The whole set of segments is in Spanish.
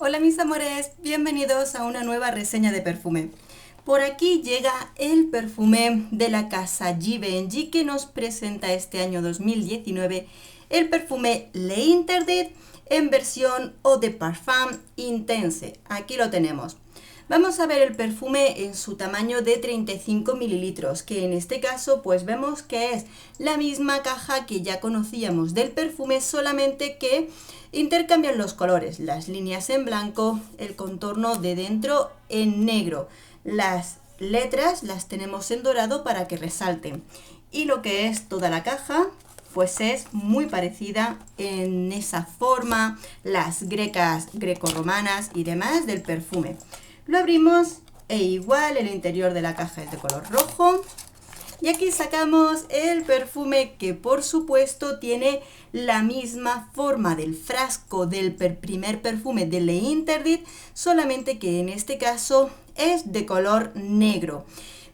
Hola mis amores, bienvenidos a una nueva reseña de perfume. Por aquí llega el perfume de la casa Givenchy que nos presenta este año 2019 el perfume L'Interdit en versión Eau de Parfum Intense. Aquí lo tenemos. Vamos a ver el perfume en su tamaño de 35 mililitros, que en este caso pues vemos que es la misma caja que ya conocíamos del perfume, solamente que intercambian los colores, las líneas en blanco, el contorno de dentro en negro. Las letras las tenemos en dorado para que resalten. Y lo que es toda la caja, pues es muy parecida en esa forma, las grecas, grecorromanas y demás del perfume. Lo abrimos e igual el interior de la caja es de color rojo. Y aquí sacamos el perfume que por supuesto tiene la misma forma del frasco del primer perfume de L'Interdit, solamente que en este caso es de color negro.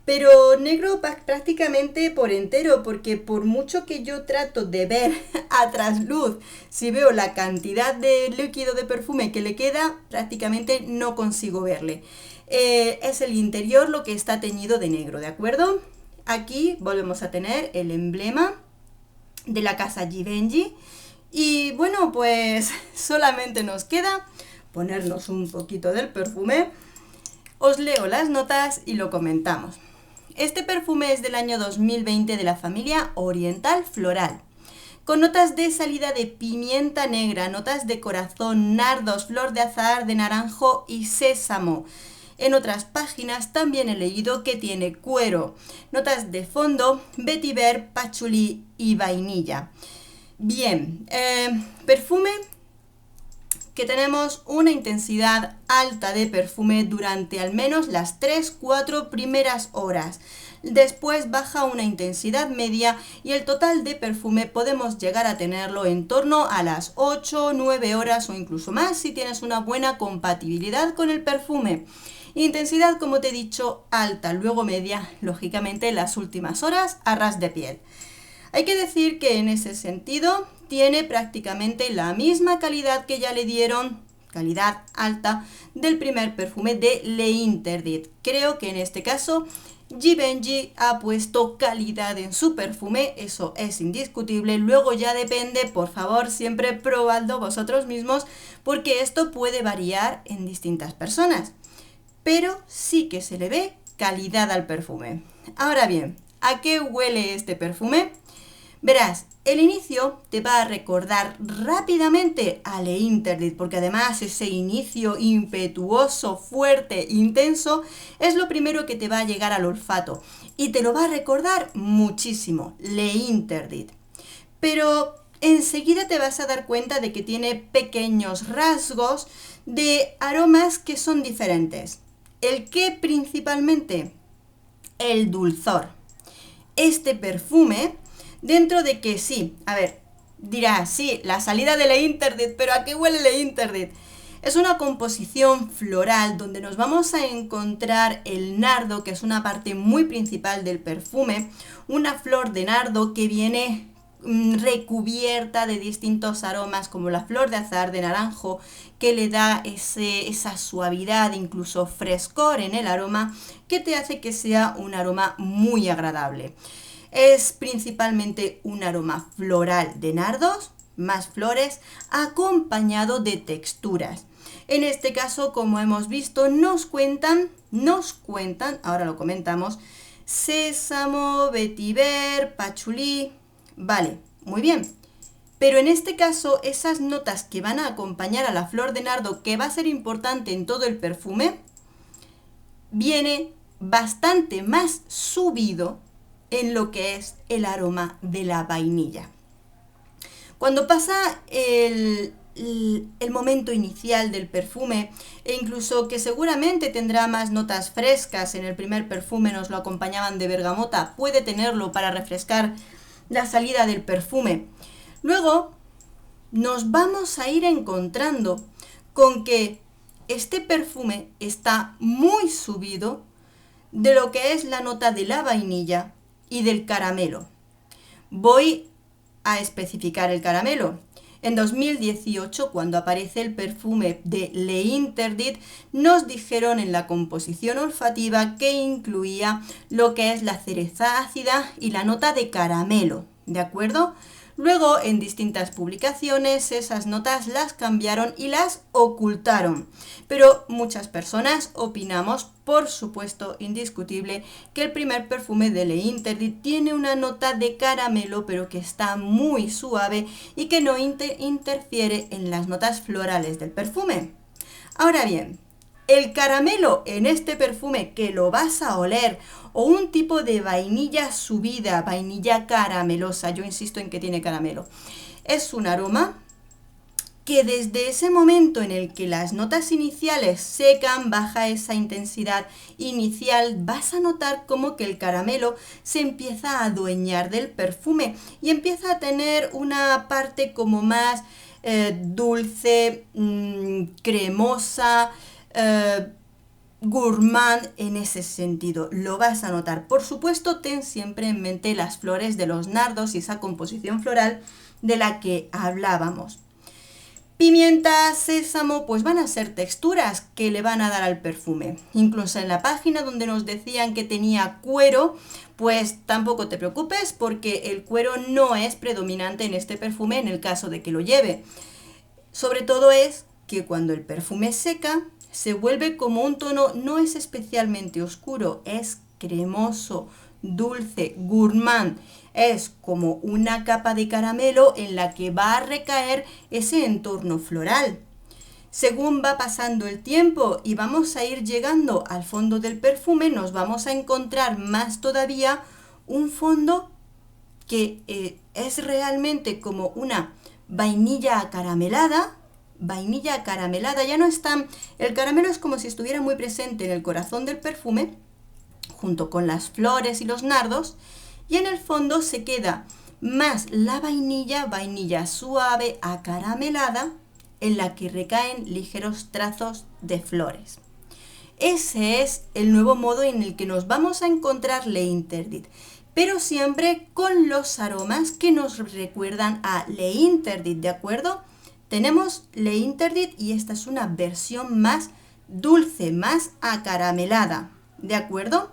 Pero negro prácticamente por entero, porque por mucho que yo trato de ver a trasluz, si veo la cantidad de líquido de perfume que le queda, prácticamente no consigo verle. Es el interior lo que está teñido de negro, ¿de acuerdo? Aquí volvemos a tener el emblema de la casa Givenchy. Y bueno, pues solamente nos queda ponernos un poquito del perfume. Os leo las notas y lo comentamos. Este perfume es del año 2020 de la familia Oriental Floral, con notas de salida de pimienta negra, notas de corazón, nardos, flor de azahar, de naranjo y sésamo. En otras páginas también he leído que tiene cuero, notas de fondo, vetiver, pachulí y vainilla. Bien, perfume que tenemos una intensidad alta de perfume durante al menos las 3-4 primeras horas. Después baja una intensidad media y el total de perfume podemos llegar a tenerlo en torno a las 8-9 horas o incluso más si tienes una buena compatibilidad con el perfume. Intensidad, como te he dicho, alta, luego media, lógicamente las últimas horas a ras de piel. Hay que decir que en ese sentido tiene prácticamente la misma calidad que ya le dieron, calidad alta, del primer perfume de L'Interdit. Creo que en este caso Givenchy ha puesto calidad en su perfume, eso es indiscutible. Luego ya depende, por favor, siempre probadlo vosotros mismos, porque esto puede variar en distintas personas. Pero sí que se le ve calidad al perfume. Ahora bien, ¿a qué huele este perfume? Verás, el inicio te va a recordar rápidamente a L'Interdit, porque además ese inicio impetuoso, fuerte, intenso, es lo primero que te va a llegar al olfato y te lo va a recordar muchísimo, L'Interdit. Pero enseguida te vas a dar cuenta de que tiene pequeños rasgos de aromas que son diferentes. ¿El qué principalmente? El dulzor. Este perfume, dentro de que sí, a ver, dirás, sí, la salida de L'Interdit, pero ¿a qué huele L'Interdit? Es una composición floral donde nos vamos a encontrar el nardo, que es una parte muy principal del perfume, una flor de nardo que viene recubierta de distintos aromas como la flor de azahar de naranjo, que le da esa suavidad, incluso frescor en el aroma, que te hace que sea un aroma muy agradable. Es principalmente un aroma floral de nardos, más flores, acompañado de texturas. En este caso, como hemos visto, nos cuentan, ahora lo comentamos, sésamo, vetiver, pachulí. Vale, muy bien. Pero en este caso, esas notas que van a acompañar a la flor de nardo, que va a ser importante en todo el perfume, viene bastante más subido en lo que es el aroma de la vainilla. Cuando pasa el momento inicial del perfume, e incluso que seguramente tendrá más notas frescas, en el primer perfume nos lo acompañaban de bergamota, puede tenerlo para refrescar la salida del perfume. Luego nos vamos a ir encontrando con que este perfume está muy subido de lo que es la nota de la vainilla y del caramelo. Voy a especificar el caramelo. En 2018, cuando aparece el perfume de L'Interdit, nos dijeron en la composición olfativa que incluía lo que es la cereza ácida y la nota de caramelo, ¿de acuerdo? Luego, en distintas publicaciones, esas notas las cambiaron y las ocultaron. Pero muchas personas opinamos, por supuesto, indiscutible, que el primer perfume de L'Interdit tiene una nota de caramelo, pero que está muy suave y que no interfiere en las notas florales del perfume. Ahora bien, el caramelo en este perfume que lo vas a oler, o un tipo de vainilla subida, vainilla caramelosa, yo insisto en que tiene caramelo, es un aroma que desde ese momento en el que las notas iniciales secan, baja esa intensidad inicial, vas a notar como que el caramelo se empieza a adueñar del perfume y empieza a tener una parte como más dulce, cremosa, gourmand en ese sentido, lo vas a notar. Por supuesto, ten siempre en mente las flores de los nardos y esa composición floral de la que hablábamos. Pimienta, sésamo, pues van a ser texturas que le van a dar al perfume. Incluso en la página donde nos decían que tenía cuero, pues tampoco te preocupes porque el cuero no es predominante en este perfume en el caso de que lo lleve. Sobre todo es que cuando el perfume seca, se vuelve como un tono, no es especialmente oscuro, es cremoso, dulce, gourmand. Es como una capa de caramelo en la que va a recaer ese entorno floral. Según va pasando el tiempo y vamos a ir llegando al fondo del perfume, nos vamos a encontrar más todavía un fondo que es realmente como una vainilla acaramelada. Vainilla acaramelada, ya no está, el caramelo es como si estuviera muy presente en el corazón del perfume, junto con las flores y los nardos, y en el fondo se queda más la vainilla, vainilla suave, acaramelada, en la que recaen ligeros trazos de flores. Ese es el nuevo modo en el que nos vamos a encontrar L'Interdit, pero siempre con los aromas que nos recuerdan a L'Interdit, ¿de acuerdo? Tenemos L'Interdit y esta es una versión más dulce, más acaramelada, ¿de acuerdo?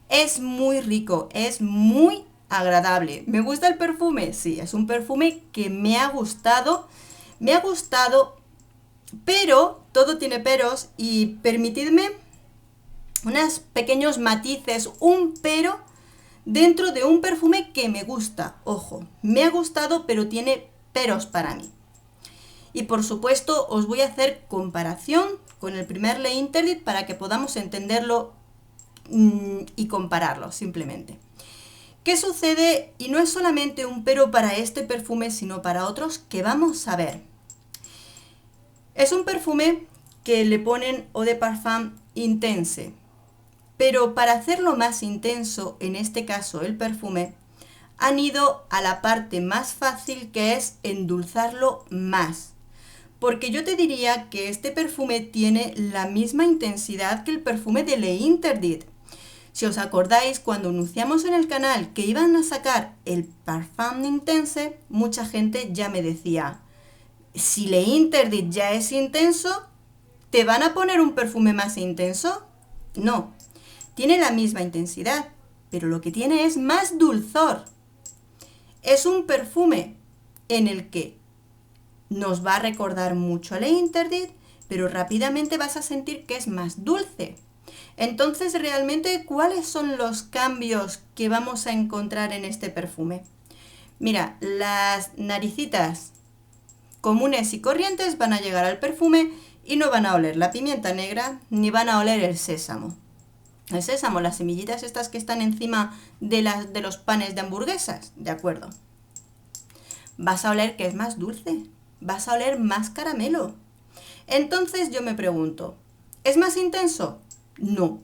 Es muy rico, es muy agradable. ¿Me gusta el perfume? Sí, es un perfume que me ha gustado, pero todo tiene peros y permitidme unos pequeños matices, un pero dentro de un perfume que me gusta. Ojo, me ha gustado, pero tiene peros para mí. Y por supuesto os voy a hacer comparación con el primer L'Interdit para que podamos entenderlo y compararlo simplemente. ¿Qué sucede? Y no es solamente un pero para este perfume, sino para otros que vamos a ver. Es un perfume que le ponen Eau de Parfum Intense, pero para hacerlo más intenso, en este caso el perfume, han ido a la parte más fácil, que es endulzarlo más. Porque yo te diría que este perfume tiene la misma intensidad que el perfume de L'Interdit. Si os acordáis, cuando anunciamos en el canal que iban a sacar el Parfum Intense, mucha gente ya me decía, si L'Interdit ya es intenso, ¿te van a poner un perfume más intenso? No, tiene la misma intensidad, pero lo que tiene es más dulzor. Es un perfume en el que nos va a recordar mucho a L'Interdit, pero rápidamente vas a sentir que es más dulce. Entonces, realmente, ¿cuáles son los cambios que vamos a encontrar en este perfume? Mira, las naricitas comunes y corrientes van a llegar al perfume y no van a oler la pimienta negra ni van a oler el sésamo. El sésamo, las semillitas estas que están encima de los panes de hamburguesas, ¿de acuerdo? Vas a oler que es más dulce, vas a oler más caramelo. Entonces yo me pregunto, ¿es más intenso? No,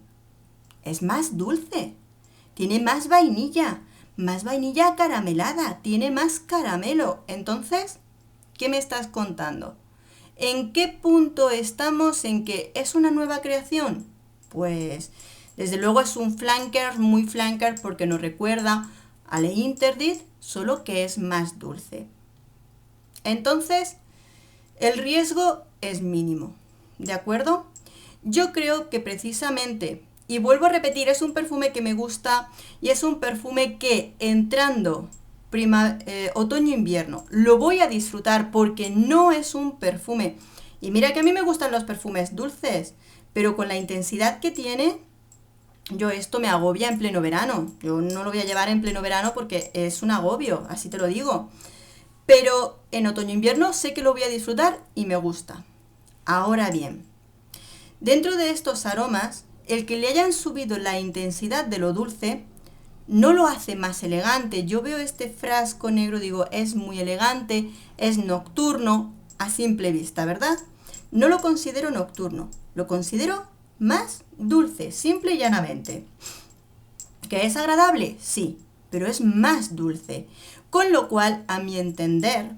es más dulce, tiene más vainilla caramelada, tiene más caramelo. Entonces, ¿qué me estás contando? ¿En qué punto estamos en que es una nueva creación? Pues, desde luego es un flanker, muy flanker, porque nos recuerda a L'Interdit, solo que es más dulce. Entonces, el riesgo es mínimo, ¿de acuerdo? Yo creo que precisamente, y vuelvo a repetir, es un perfume que me gusta y es un perfume que entrando otoño-invierno lo voy a disfrutar porque no es un perfume. Y mira que a mí me gustan los perfumes dulces, pero con la intensidad que tiene, yo esto me agobia en pleno verano. Yo no lo voy a llevar en pleno verano porque es un agobio, así te lo digo. Pero en otoño-invierno sé que lo voy a disfrutar y me gusta. Ahora bien, dentro de estos aromas, el que le hayan subido la intensidad de lo dulce no lo hace más elegante. Yo veo este frasco negro, digo, es muy elegante, es nocturno, a simple vista, ¿verdad? No lo considero nocturno, lo considero más dulce, simple y llanamente. ¿Que es agradable? Sí, pero es más dulce. Con lo cual, a mi entender,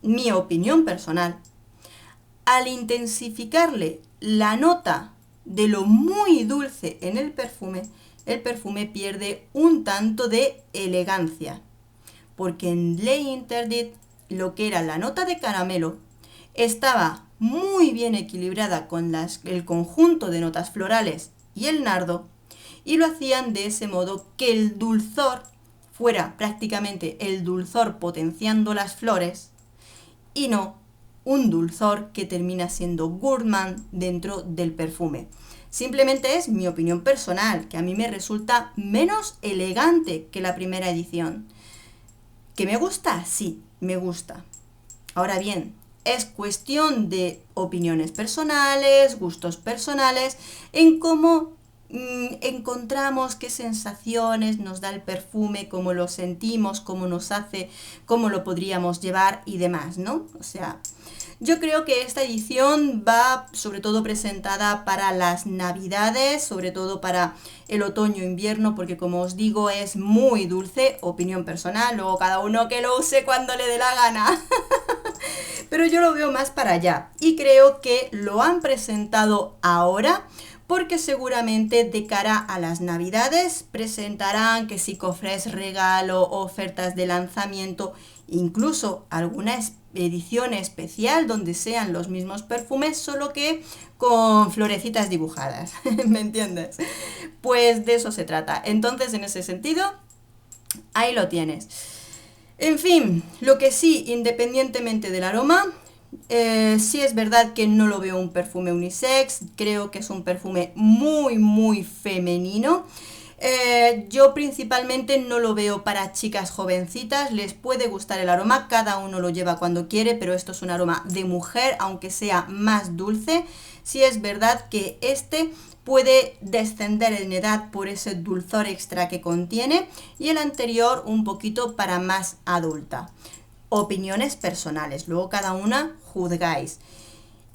mi opinión personal, al intensificarle la nota de lo muy dulce en el perfume pierde un tanto de elegancia. Porque en Le Interdit lo que era la nota de caramelo estaba muy bien equilibrada con el conjunto de notas florales y el nardo, y lo hacían de ese modo que el dulzor fuera prácticamente el dulzor potenciando las flores y no un dulzor que termina siendo gourmand dentro del perfume. Simplemente es mi opinión personal, que a mí me resulta menos elegante que la primera edición. ¿Que me gusta? Sí, me gusta. Ahora bien, es cuestión de opiniones personales, gustos personales, en cómo encontramos qué sensaciones nos da el perfume, cómo lo sentimos, cómo nos hace, cómo lo podríamos llevar y demás, ¿no? O sea, yo creo que esta edición va sobre todo presentada para las navidades, sobre todo para el otoño-invierno, porque como os digo es muy dulce, opinión personal, luego cada uno que lo use cuando le dé la gana. Pero yo lo veo más para allá y creo que lo han presentado ahora porque seguramente de cara a las navidades presentarán que si cofres regalo, ofertas de lanzamiento, incluso alguna edición especial donde sean los mismos perfumes, solo que con florecitas dibujadas, ¿me entiendes? Pues de eso se trata. Entonces, en ese sentido, ahí lo tienes. En fin, lo que sí, independientemente del aroma, sí es verdad que no lo veo un perfume unisex, creo que es un perfume muy femenino. Yo principalmente no lo veo para chicas jovencitas, les puede gustar el aroma, cada uno lo lleva cuando quiere, pero esto es un aroma de mujer, aunque sea más dulce. Sí es verdad que este puede descender en edad por ese dulzor extra que contiene y el anterior un poquito para más adulta. Opiniones personales, luego cada una juzgáis.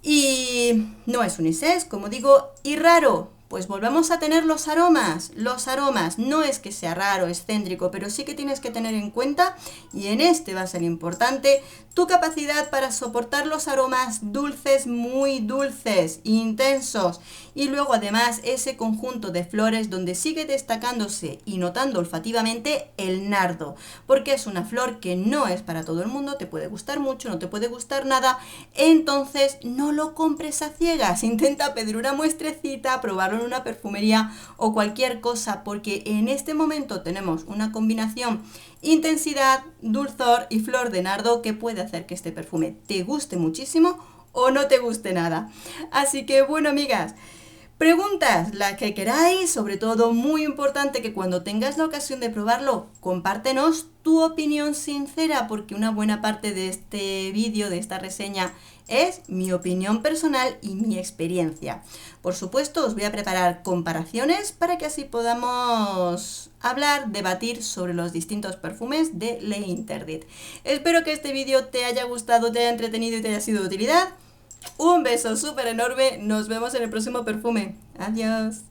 Y no es unisex, como digo, y raro. Pues volvemos a tener los aromas. Los aromas no es que sea raro, excéntrico, pero sí que tienes que tener en cuenta, y en este va a ser importante, tu capacidad para soportar los aromas dulces, muy dulces, intensos. Y luego además ese conjunto de flores donde sigue destacándose y notando olfativamente el nardo. Porque es una flor que no es para todo el mundo, te puede gustar mucho, no te puede gustar nada. Entonces no lo compres a ciegas, intenta pedir una muestrecita, probarlo en una perfumería o cualquier cosa, porque en este momento tenemos una combinación intensidad, dulzor y flor de nardo que puede hacer que este perfume te guste muchísimo o no te guste nada. Así que bueno, amigas, preguntas, las que queráis, sobre todo muy importante que cuando tengas la ocasión de probarlo, compártenos tu opinión sincera, porque una buena parte de este vídeo, de esta reseña, es mi opinión personal y mi experiencia. Por supuesto, os voy a preparar comparaciones para que así podamos hablar, debatir sobre los distintos perfumes de Le Interdit. Espero que este vídeo te haya gustado, te haya entretenido y te haya sido de utilidad. Un beso súper enorme, nos vemos en el próximo perfume. Adiós.